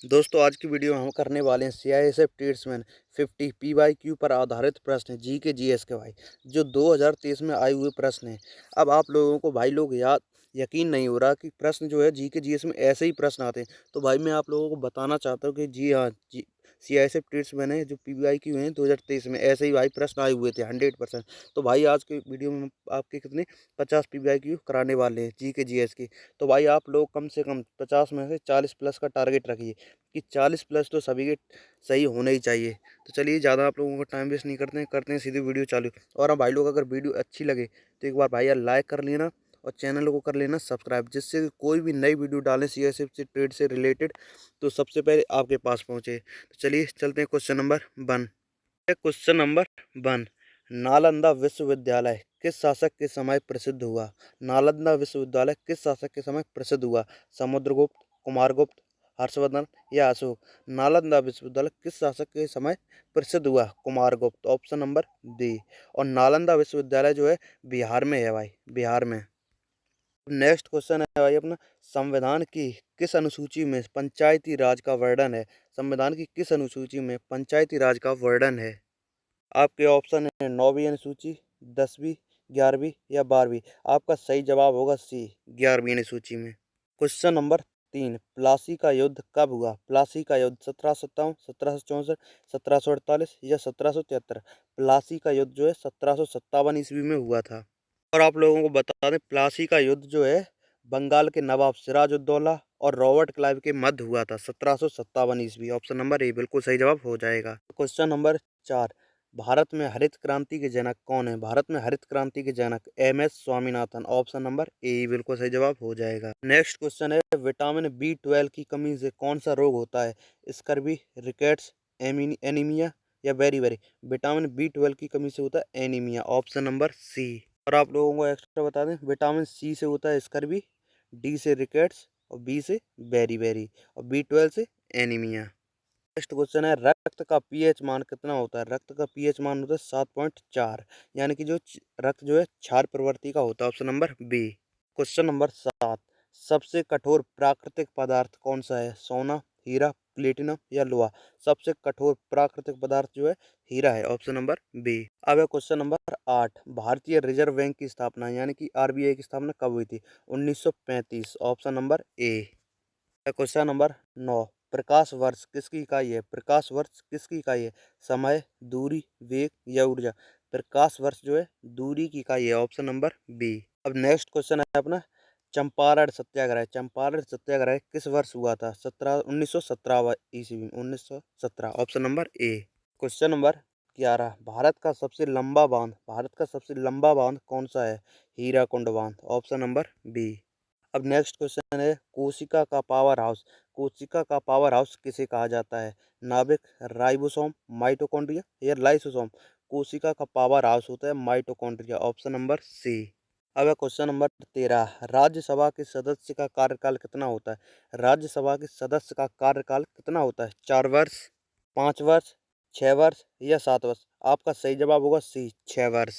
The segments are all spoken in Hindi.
दोस्तों आज की वीडियो में हम करने वाले हैं सीआईएसएफ ट्रेड्समैन 50 पीवाईक्यू पर आधारित प्रश्न जी के जीएस के भाई जो 2023 में आए हुए प्रश्न हैं। अब आप लोगों को भाई लोग याद यकीन नहीं हो रहा कि प्रश्न जो है जी के जीएस में ऐसे ही प्रश्न आते हैं। तो भाई मैं आप लोगों को बताना चाहता हूँ कि जी हाँ, जी सीआईएसएफ ट्रेड्समैन है जो पीवाईक्यू हैं 2023 में ऐसे ही भाई प्रश्न आए हुए थे 100%। तो भाई आज के वीडियो में हम आपके कितने 50 पीवाईक्यू कराने वाले हैं जी के जीएस की। तो भाई आप लोग कम से कम 50 में से 40 प्लस का टारगेट रखिए कि 40 प्लस तो सभी के सही होने ही चाहिए। तो चलिए ज़्यादा आप लोगों का टाइम वेस्ट नहीं करते हैं सीधी वीडियो चालू। और हाँ भाई लोग, अगर वीडियो अच्छी लगे तो एक बार भाई यार लाइक कर लेना और चैनल को कर लेना सब्सक्राइब, जिससे कोई भी नई वीडियो डालें सीएसएफ से ट्रेड से रिलेटेड तो सबसे पहले आपके पास पहुँचे। तो चलिए चलते हैं question number 1। Question number 1, Nalanda विश्वविद्यालय किस शासक के समय प्रसिद्ध हुआ? नालंदा विश्वविद्यालय किस शासक के समय प्रसिद्ध हुआ? समुद्रगुप्त, कुमारगुप्त, हर्षवर्धन या अशोक? नालंदा विश्वविद्यालय किस शासक के समय प्रसिद्ध हुआ? Kumaragupta, option number D. और नालंदा विश्वविद्यालय जो है बिहार में है भाई, बिहार में। नेक्स्ट क्वेश्चन है भाई अपना, संविधान की किस अनुसूची में पंचायती राज का वर्णन है? संविधान की किस अनुसूची में पंचायती राज का वर्णन है? आपके ऑप्शन है 9वीं अनुसूची, 10वीं, 11वीं या 12वीं। आपका सही जवाब होगा सी, 11वीं अनुसूची में। क्वेश्चन नंबर 3, प्लासी का युद्ध कब हुआ? प्लासी का युद्ध 1757, 1764, 1748 या 1773। प्लासी का युद्ध जो है 1757 ईस्वी में हुआ था। और आप लोगों को बता दें, प्लासी का युद्ध जो है बंगाल के नवाब सिराजुद्दौला और रॉबर्ट क्लाइव के मध्य हुआ था 1757 ईस्वी। ऑप्शन नंबर ए बिल्कुल सही जवाब हो जाएगा। क्वेश्चन नंबर 4, भारत में हरित क्रांति के जनक कौन है? भारत में हरित क्रांति के जनक M S. Swaminathan. Option number A बिल्कुल सही जवाब हो जाएगा। नेक्स्ट क्वेश्चन है, विटामिन बी 12 की कमी से कौन सा रोग होता है? स्कर्वी, रिकेट्स, एनीमिया या बेरी। विटामिन बी 12 की कमी से होता है एनीमिया। ऑप्शन नंबर सी। और आप लोगों को एक्स्ट्रा बता दें, विटामिन सी से होता है स्कर्वी, डी से रिकेट्स और बी से बेरी और बी 12 से एनीमिया। नेक्स्ट क्वेश्चन है, रक्त का पीएच मान कितना होता है? रक्त का पीएच मान होता है 7.4, यानी कि जो रक्त जो है क्षार प्रवृत्ति का होता है। Option number B. Question number 7, सबसे कठोर प्राकृतिक पदार्थ कौन सा है? सोना, हीरा, प्लेटिनम या लोहा? सबसे कठोर प्राकृतिक पदार्थ जो है हीरा है। Option number B. अब है क्वेश्चन नंबर 8, भारतीय रिजर्व बैंक की स्थापना यानी कि आरबीआई की स्थापना कब हुई थी? 1935। ऑप्शन नंबर ए। क्वेश्चन नंबर 9, प्रकाश वर्ष किसकी इकाई है? प्रकाश वर्ष किसकी इकाई है? समय, दूरी, वेग या ऊर्जा? प्रकाश वर्ष जो है दूरी की इकाई है। Option number B. अब नेक्स्ट क्वेश्चन है अपना, चंपारण सत्याग्रह। चंपारण सत्याग्रह किस वर्ष हुआ था? 1917 ईस्वी में, 1917। ऑप्शन नंबर ए। क्वेश्चन नंबर 11, भारत का सबसे लंबा बांध, भारत का सबसे लंबा बांध कौन सा है? हीराकुंड बांध। Option number B. अब नेक्स्ट क्वेश्चन है, कोशिका का पावर हाउस। कोशिका का पावर हाउस किसे कहा जाता है? नाभिक, राइबोसोम, माइटोकॉन्ड्रिया या लाइसोसोम? कोशिका का पावर हाउस होता है माइटोकॉन्ड्रिया। Option number C. अब है क्वेश्चन नंबर 13, राज्यसभा के सदस्य का कार्यकाल कितना होता है? राज्यसभा के सदस्य का कार्यकाल कितना होता है? 4 वर्ष, 5 वर्ष, 6 वर्ष या 7 वर्ष? आपका सही जवाब होगा सी, 6 वर्ष।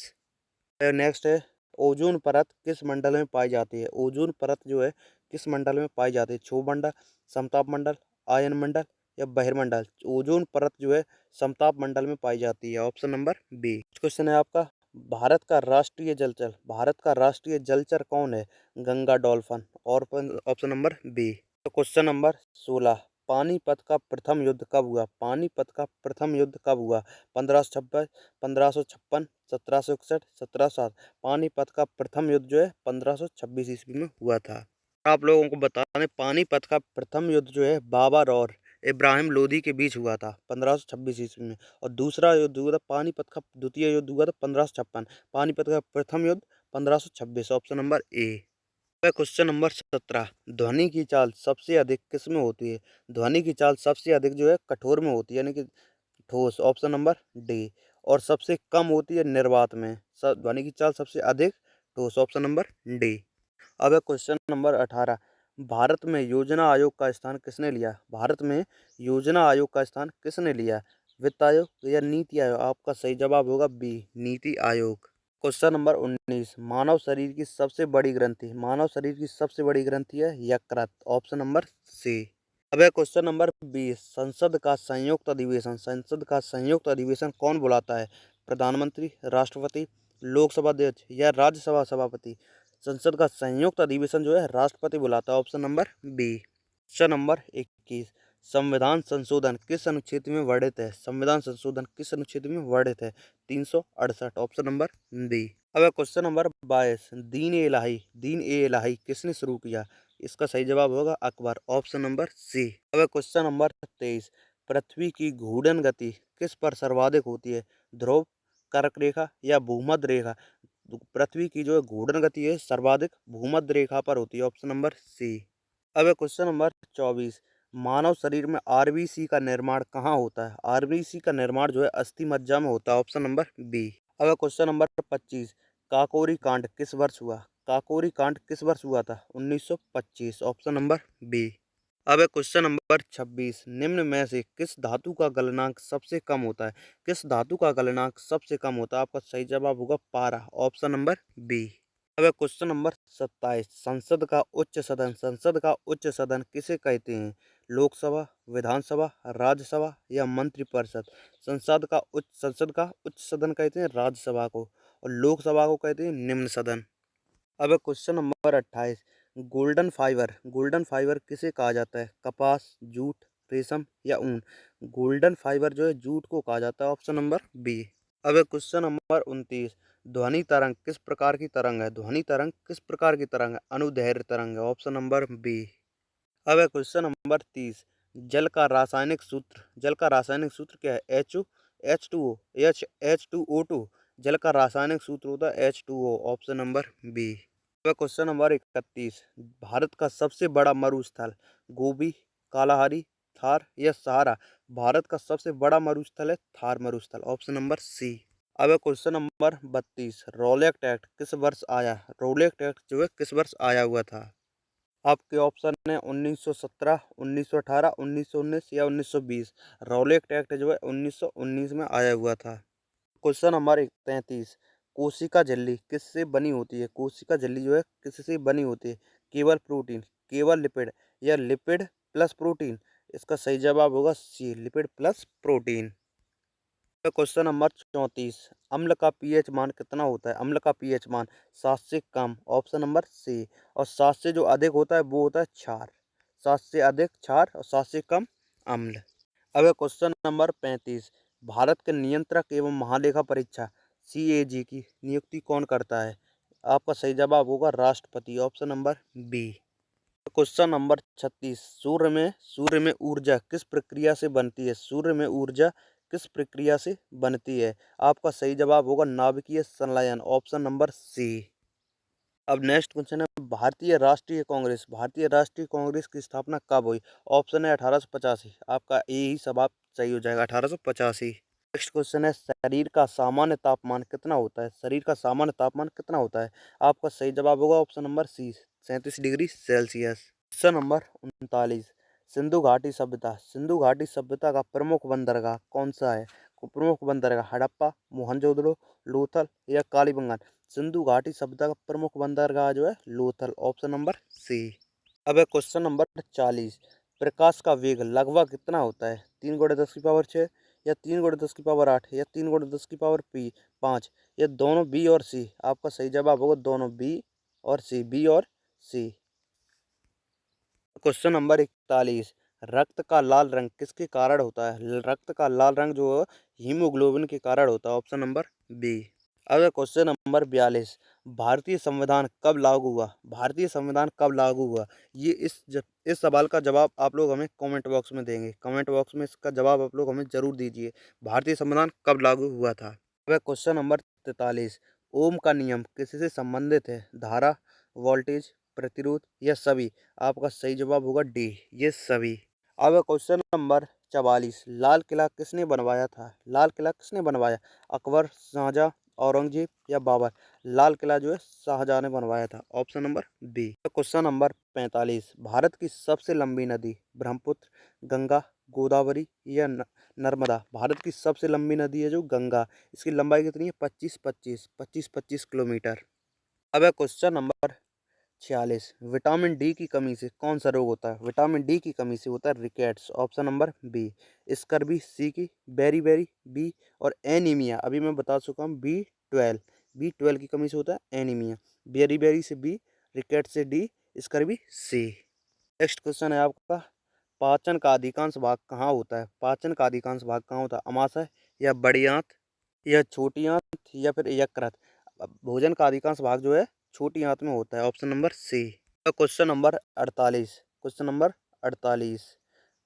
नेक्स्ट है, ओजोन परत किस मंडल में पाई जाती है? ओजोन परत जो है किस मंडल में पाई जाती है? क्षोभ मंडल, समताप मंडल, आयन मंडल या बहिर्मंडल? ओजोन परत जो है समताप मंडल में पाई जाती है। Option number B. क्वेश्चन है आपका, भारत का राष्ट्रीय जलचर, भारत का राष्ट्रीय जलचर कौन है? गंगा डॉल्फिन। और ऑप्शन नंबर बी। तो क्वेश्चन नंबर 16, पानीपत का प्रथम युद्ध कब हुआ? पानीपत का प्रथम युद्ध कब हुआ? 1556, 1556, 1761, 1707? पानीपत का प्रथम युद्ध जो है 1526 ईस्वी में हुआ था। आप लोगों को बता दें, पानीपत का प्रथम युद्ध जो है बाबर और इब्राहिम लोदी के बीच हुआ था 1526 ईस्वी में। और दूसरा युद्ध हुआ था, पानीपत का द्वितीय युद्ध हुआ था 1556। पानीपत का प्रथम युद्ध 1526। ऑप्शन नंबर ए। क्वेश्चन नंबर 17, ध्वनि की चाल सबसे अधिक किस में होती है? ध्वनि की चाल सबसे अधिक जो है कठोर में होती है, यानी कि ठोस। Option number D. और सबसे कम होती है निर्वात में। ध्वनि की चाल सबसे अधिक ठोस। Option number D. अब है क्वेश्चन नंबर 18, भारत में योजना आयोग का स्थान किसने लिया? भारत में योजना आयोग का स्थान किसने लिया? वित्त आयोग या नीति आयोग? आपका सही जवाब होगा B, NITI Aayog. Question number 19, मानव शरीर की सबसे बड़ी ग्रंथि, मानव शरीर की सबसे बड़ी ग्रंथि है यकृत। Option number C. अब है क्वेश्चन नंबर 20, संसद का संयुक्त अधिवेशन, संसद का संयुक्त अधिवेशन कौन बुलाता है? प्रधानमंत्री, राष्ट्रपति, लोकसभा अध्यक्ष या राज्यसभा सभापति? संसद का संयुक्त अधिवेशन जो है राष्ट्रपति बुलाता है, option number B. Question number 21, संविधान संशोधन किस अनुच्छेद में वर्णित है? संविधान संशोधन किस अनुच्छेद में वर्णित है? 368, ऑप्शन नंबर बी। अब है क्वेश्चन नंबर 22, दीन ए इलाही किसने शुरू किया? इसका सही जवाब होगा अकबर, ऑप्शन नंबर सी। अब है क्वेश्चन नंबर 23, पृथ्वी की घूर्णन गति किस पर सर्वाधिक होती है? ध्रुव, कर्क रेखा या भूमध्य रेखा? पृथ्वी की जो है घूर्णन गति है सर्वाधिक भूमध्य रेखा पर होती है, ऑप्शन नंबर सी। अब है क्वेश्चन नंबर 24, मानव शरीर में आरबीसी का निर्माण कहाँ होता है? आरबीसी का निर्माण जो है अस्थि मज्जा में होता है, ऑप्शन नंबर बी। अब है क्वेश्चन नंबर 25, काकोरी कांड किस वर्ष हुआ? काकोरी कांड किस वर्ष हुआ था? 1925, ऑप्शन नंबर बी। अब है क्वेश्चन नंबर 26, निम्न में से किस धातु का गलनांक सबसे कम होता है? किस धातु का गलनांक सबसे कम होता है? आपका सही जवाब होगा पारा, ऑप्शन नंबर बी। अब है क्वेश्चन नंबर 27, संसद का उच्च सदन किसे कहते हैं? लोकसभा, विधानसभा, राज्यसभा या मंत्रिपरिषद? संसद का उच्च सदन कहते हैं राज्यसभा को, और लोकसभा को कहते हैं निम्न सदन। अब है क्वेश्चन नंबर 28, गोल्डन फाइबर किसे कहा जाता है? कपास, जूट, रेशम या ऊन? गोल्डन फाइबर जो है जूट को कहा जाता है, ऑप्शन नंबर बी। अब है क्वेश्चन नंबर 29, ध्वनि तरंग किस प्रकार की तरंग है? ध्वनि तरंग किस प्रकार की तरंग है? अनुदैर्घ्य तरंग है, ऑप्शन नंबर बी। अब है क्वेश्चन नंबर 30, जल का रासायनिक सूत्र क्या है? H2O, H2O2? जल का रासायनिक सूत्र होता है H2O, ऑप्शन नंबर बी। अब है क्वेश्चन नंबर 31, भारत का सबसे बड़ा मरुस्थल? गोबी, कालाहारी, थार या सहारा? भारत का सबसे बड़ा मरुस्थल है थार मरुस्थल, ऑप्शन नंबर सी। अब है क्वेश्चन नंबर 32, रोलेक्ट एक्ट किस वर्ष आया? रोलेक्ट एक्ट जो है किस वर्ष आया हुआ था? आपके ऑप्शन है 1917, 1918, 1919 या 1920। रॉलेक्ट एक्ट जो है 1919 में आया हुआ था। क्वेश्चन नंबर 33, कोशिका झिल्ली किससे बनी होती है? कोशिका झिल्ली जो है किससे बनी होती है? केवल प्रोटीन, केवल लिपिड या लिपिड प्लस प्रोटीन? इसका सही जवाब होगा C, lipid plus protein. Question number 34, अम्ल का पीएच मान कितना होता है? अम्ल का पीएच मान 7 से कम, ऑप्शन नंबर सी। और 7 से जो अधिक होता है वो होता है क्षार। 7 से अधिक क्षार और 7 से कम अम्ल। अब है क्वेश्चन नंबर 35, भारत के नियंत्रक एवं महालेखा परीक्षा CAG की नियुक्ति कौन करता है? आपका सही जवाब होगा राष्ट्रपति, option number B. Question number 36, सूर्य में ऊर्जा किस प्रक्रिया से बनती है? सूर्य में ऊर्जा किस प्रक्रिया से बनती है? आपका सही जवाब होगा नाभिकीय संलयन, ऑप्शन नंबर सी। अब नेक्स्ट क्वेश्चन है, भारतीय राष्ट्रीय कांग्रेस की स्थापना कब हुई? ऑप्शन है 1885, आपका यही जवाब सही हो जाएगा, 1885। नेक्स्ट क्वेश्चन है, शरीर का सामान्य तापमान कितना होता है? शरीर का सामान्य तापमान कितना होता है? आपका सही जवाब होगा option number C, 37 degree Celsius. Question number 39, Sindhu घाटी सभ्यता का प्रमुख बंदरगाह कौन सा है? प्रमुख बंदरगाह हड़प्पा, मोहनजोदड़ो, लोथल या कालीबंगन? सिंधु घाटी सभ्यता का प्रमुख बंदरगाह जो है लोथल, ऑप्शन नंबर सी। अब है क्वेश्चन नंबर 40, प्रकाश का वेग लगभग कितना होता है? 3 × 10⁻⁶ या 3 × 10⁻⁸ या 3 × 10⁻5 या दोनों बी और सी? आपका सही जवाब होगा दोनों बी और सी, बी और सी। क्वेश्चन नंबर 41, रक्त का लाल रंग किसके कारण होता है? रक्त का लाल रंग जो है हीमोग्लोबिन के कारण होता है, ऑप्शन नंबर बी। अब क्वेश्चन नंबर 42, भारतीय संविधान कब लागू हुआ? भारतीय संविधान कब लागू हुआ? ये इस सवाल का जवाब आप लोग हमें कमेंट बॉक्स में देंगे। कमेंट बॉक्स में इसका जवाब आप लोग हमें जरूर दीजिए। भारतीय संविधान कब लागू हुआ था? अब क्वेश्चन नंबर 43, ओम का नियम किससे संबंधित है? धारा, वोल्टेज, प्रतिरोध या सभी? आपका सही जवाब होगा डी, ये सभी। अब क्वेश्चन नंबर 44, लाल किला किसने बनवाया था? लाल किला किसने बनवाया? अकबर, शाहजहां, औरंगजेब या बाबर? लाल किला जो है शाहजहां ने बनवाया था, option number B. Question number 45, Bharat की सबसे लंबी नदी ब्रह्मपुत्र, गंगा, गोदावरी या नर्मदा? भारत की सबसे लंबी नदी है जो गंगा। इसकी लंबाई कितनी है? 25 किलोमीटर। अब है क्वेश्चन नंबर 46। विटामिन डी की कमी से कौन सा रोग होता है? विटामिन डी की कमी से होता है rickets, option number B. Scurvy C की, बेरी बी, और एनीमिया अभी मैं बता चुका हूँ B12। B12 की कमी से होता है एनीमिया। बेरी से बी, रिकेट से डी, स्कर्वी सी। नेक्स्ट क्वेश्चन है आपका, पाचन का अधिकांश भाग कहाँ होता है? पाचन का अधिकांश भाग कहाँ होता है? अमाशय, या बड़ी आंत, या छोटी आंत, या फिर यकृत? अब भोजन का अधिकांश भाग जो है छोटी आंत में होता है, option number C. Question number 48। Question number 48।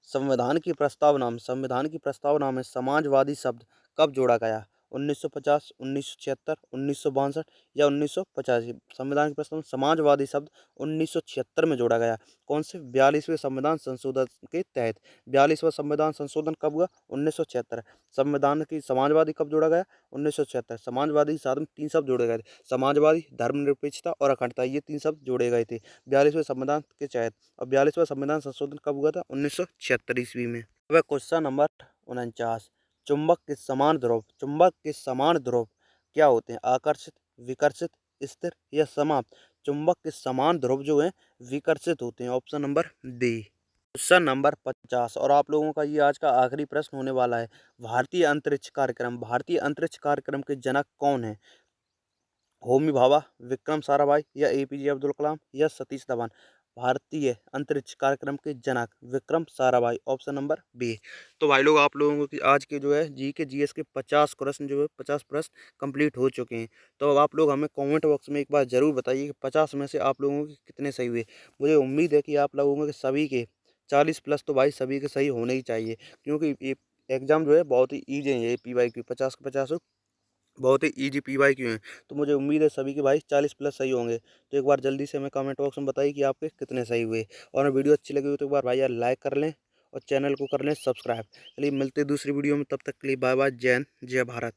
संविधान की प्रस्तावना में समाजवादी शब्द कब जोड़ा गया? 1950, 1976, 1962, या 1985? संविधान की प्रस्तावना समाजवादी शब्द 1976 में जोड़ा गया। कौन से? 42वें संविधान संशोधन के तहत। 42वां संविधान संशोधन कब हुआ? 1976। संविधान की समाजवादी कब जोड़ा गया? 1976। समाजवादी साथ में 3 शब्द जोड़े गए थे, समाजवादी, धर्मनिरपेक्षता और अखंडता, ये 3 शब्द जोड़े गए थे 42वें संविधान के तहत। और 42वां संविधान संशोधन कब हुआ था? 1976 ईस्वी में। अब क्वेश्चन नंबर 49। चुंबक के समान ध्रुव क्या होते हैं? आकर्षित, विकर्षित, स्थिर, या समाप्त? चुंबक के समान ध्रुव जो है विकर्षित होते हैं, option number D. Question number 50 और आप लोगों का ये आज का आखिरी प्रश्न होने वाला है। भारतीय अंतरिक्ष कार्यक्रम के जनक कौन है? होमी भाभा, विक्रम साराभाई, या एपीजे अब्दुल कलाम, या सतीश धवन? भारतीय अंतरिक्ष कार्यक्रम के जनक Vikram Sarabhai, option number B. तो भाई लोग, आप लोगों की आज के जो है जी के जीएस के 50 प्रश्न जो है 50 प्रश्न कंप्लीट हो चुके हैं। तो अब आप लोग हमें कमेंट बॉक्स में एक बार ज़रूर बताइए कि 50 में से आप लोगों के कितने सही हुए। मुझे उम्मीद है कि आप लोगों के सभी के 40 प्लस तो भाई सभी के सही होने ही चाहिए, क्योंकि ये एग्ज़ाम जो है बहुत ही ईजी है। ये PYQ 50 के 50 बहुत ही ईजी PYQ हैं। तो मुझे उम्मीद है सभी के भाई 40 प्लस सही होंगे। तो एक बार जल्दी से हमें कमेंट बॉक्स में बताइए कि आपके कितने सही हुए। और वीडियो अच्छी लगी हो तो एक बार भाई यार लाइक कर लें और चैनल को कर लें सब्सक्राइब। चलिए मिलते हैं दूसरी वीडियो में, तब तक के लिए बाय बाय। जय हिंद, जय भारत।